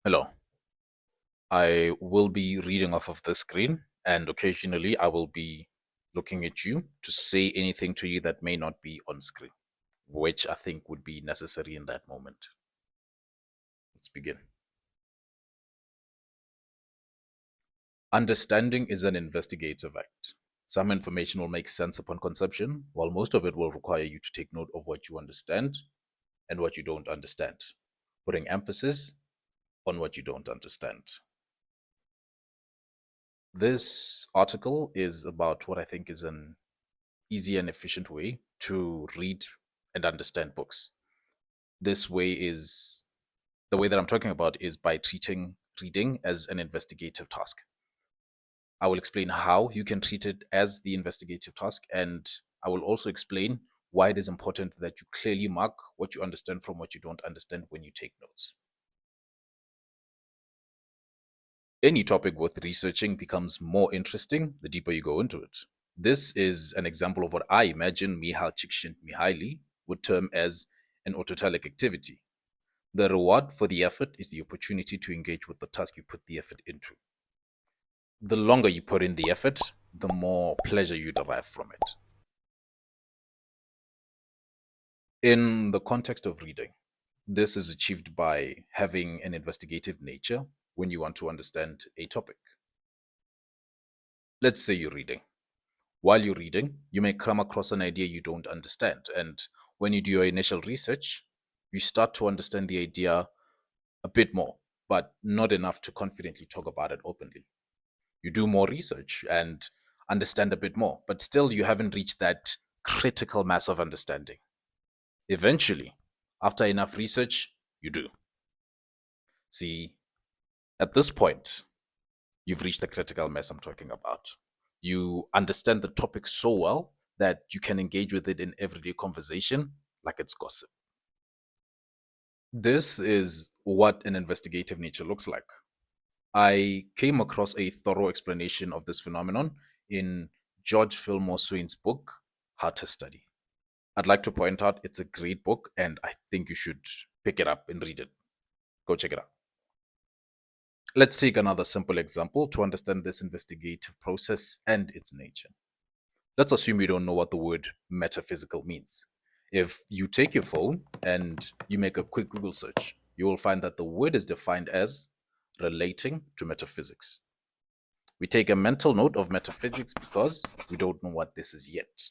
Hello. I will be reading off of the screen, and occasionally I will be looking at you to say anything to you that may not be on screen, which I think would be necessary in that moment. Let's begin. Understanding is an investigative act. Some information will make sense upon conception, while most of it will require you to take note of what you understand and what you don't understand, putting emphasis on what you don't understand. This article is about what I think is an easy and efficient way to read and understand books. This way is the way that I'm talking about is by treating reading as an investigative task. I will explain how you can treat it as the investigative task, and I will also explain why it is important that you clearly mark what you understand from what you don't understand when you take notes. Any topic worth researching becomes more interesting the deeper you go into it. This is an example of what I imagine Mihail Csikszentmihalyi would term as an autotelic activity. The reward for the effort is the opportunity to engage with the task you put the effort into. The longer you put in the effort, the more pleasure you derive from it. In the context of reading, this is achieved by having an investigative nature when you want to understand a topic. Let's say you're reading. While you're reading, you may come across an idea you don't understand. And when you do your initial research, you start to understand the idea a bit more, but not enough to confidently talk about it openly. You do more research and understand a bit more, but still you haven't reached that critical mass of understanding. Eventually, after enough research, you do. See, at this point, you've reached the critical mass I'm talking about. You understand the topic so well that you can engage with it in everyday conversation like it's gossip. This is what an investigative nature looks like. I came across a thorough explanation of this phenomenon in George Fillmore Swain's book, How to Study. I'd like to point out it's a great book and I think you should pick it up and read it. Go check it out. Let's take another simple example to understand this investigative process and its nature. Let's assume you don't know what the word metaphysical means. If you take your phone and you make a quick Google search, you will find that the word is defined as relating to metaphysics. We take a mental note of metaphysics because we don't know what this is yet.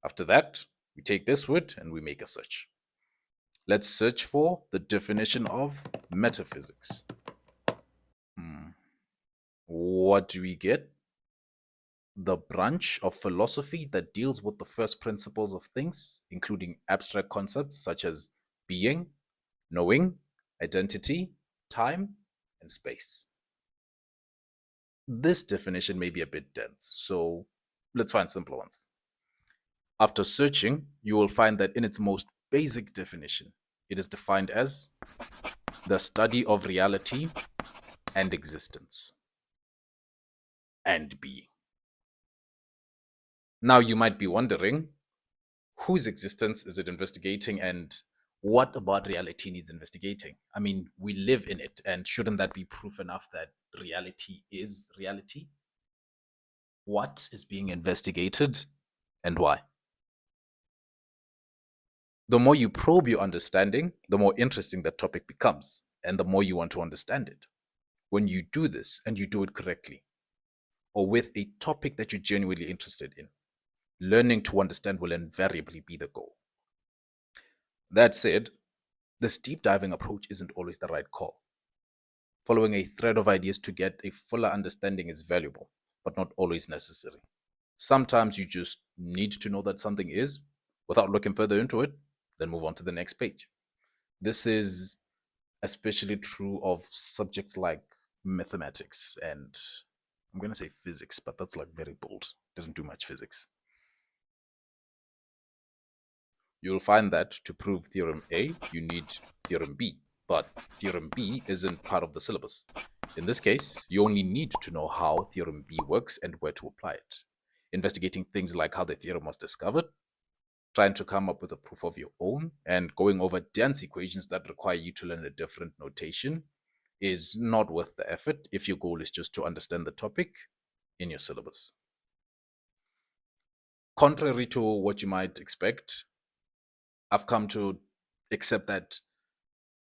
After that, we take this word and we make a search. Let's search for the definition of metaphysics. What do we get? The branch of philosophy that deals with the first principles of things, including abstract concepts such as being, knowing, identity, time, and space. This definition may be a bit dense, so let's find simpler ones. After searching, you will find that in its most basic definition, it is defined as the study of reality and existence and being. Now you might be wondering, whose existence is it investigating and what about reality needs investigating? I mean, we live in it, and shouldn't that be proof enough that reality is reality? What is being investigated and why? The more you probe your understanding, the more interesting that topic becomes, and the more you want to understand it. When you do this and you do it correctly, or with a topic that you're genuinely interested in, learning to understand will invariably be the goal. That said, this deep diving approach isn't always the right call. Following a thread of ideas to get a fuller understanding is valuable, but not always necessary. Sometimes you just need to know that something is, without looking further into it, then move on to the next page. This is especially true of subjects like mathematics and I'm going to say physics, but that's like very bold. Didn't do much physics. You'll find that to prove theorem A, you need theorem B, but theorem B isn't part of the syllabus. In this case, you only need to know how theorem B works and where to apply it. Investigating things like how the theorem was discovered, trying to come up with a proof of your own, and going over dense equations that require you to learn a different notation is not worth the effort if your goal is just to understand the topic in your syllabus. Contrary to what you might expect, I've come to accept that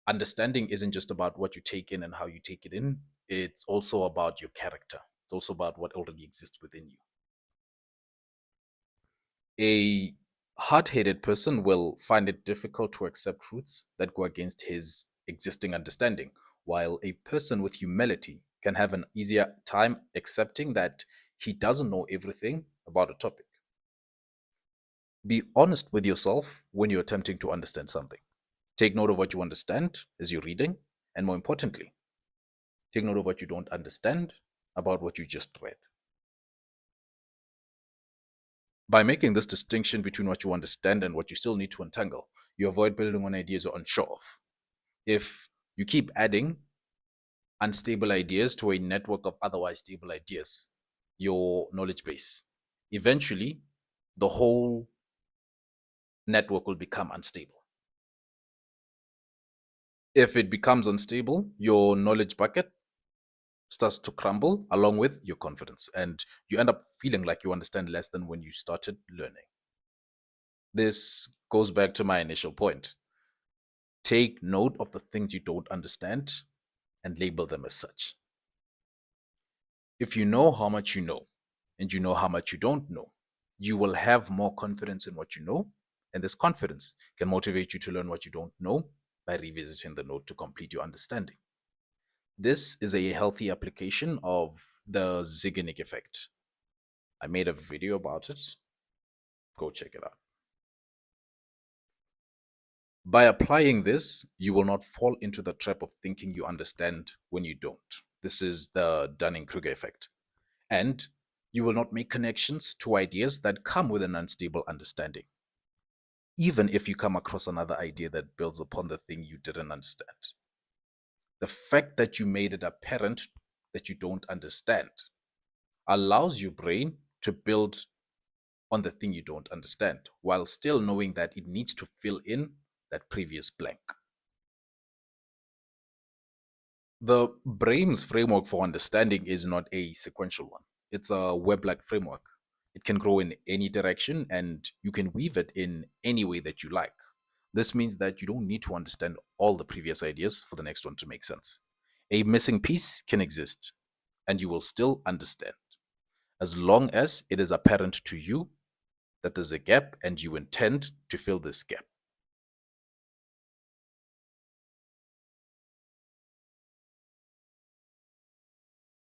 understanding isn't just about what you take in and how you take it in, it's also about your character. It's also about what already exists within you. A hard-headed person will find it difficult to accept truths that go against his existing understanding, while a person with humility can have an easier time accepting that he doesn't know everything about a topic. Be honest with yourself when you're attempting to understand something. Take note of what you understand as you're reading, and more importantly, take note of what you don't understand about what you just read. By making this distinction between what you understand and what you still need to untangle, you avoid building on ideas you're unsure of. If you keep adding unstable ideas to a network of otherwise stable ideas, your knowledge base, eventually the whole network will become unstable. If it becomes unstable, your knowledge bucket starts to crumble along with your confidence, and you end up feeling like you understand less than when you started learning. This goes back to my initial point. Take note of the things you don't understand and label them as such. If you know how much you know and you know how much you don't know, you will have more confidence in what you know, and this confidence can motivate you to learn what you don't know by revisiting the note to complete your understanding. This is a healthy application of the Zeigarnik effect. I made a video about it. Go check it out. By applying this, you will not fall into the trap of thinking you understand when you don't. This is the Dunning-Kruger effect. And you will not make connections to ideas that come with an unstable understanding, even if you come across another idea that builds upon the thing you didn't understand. The fact that you made it apparent that you don't understand allows your brain to build on the thing you don't understand while still knowing that it needs to fill in that previous blank. The brain's framework for understanding is not a sequential one. It's a web-like framework. It can grow in any direction and you can weave it in any way that you like. This means that you don't need to understand all the previous ideas for the next one to make sense. A missing piece can exist and you will still understand as long as it is apparent to you that there's a gap and you intend to fill this gap.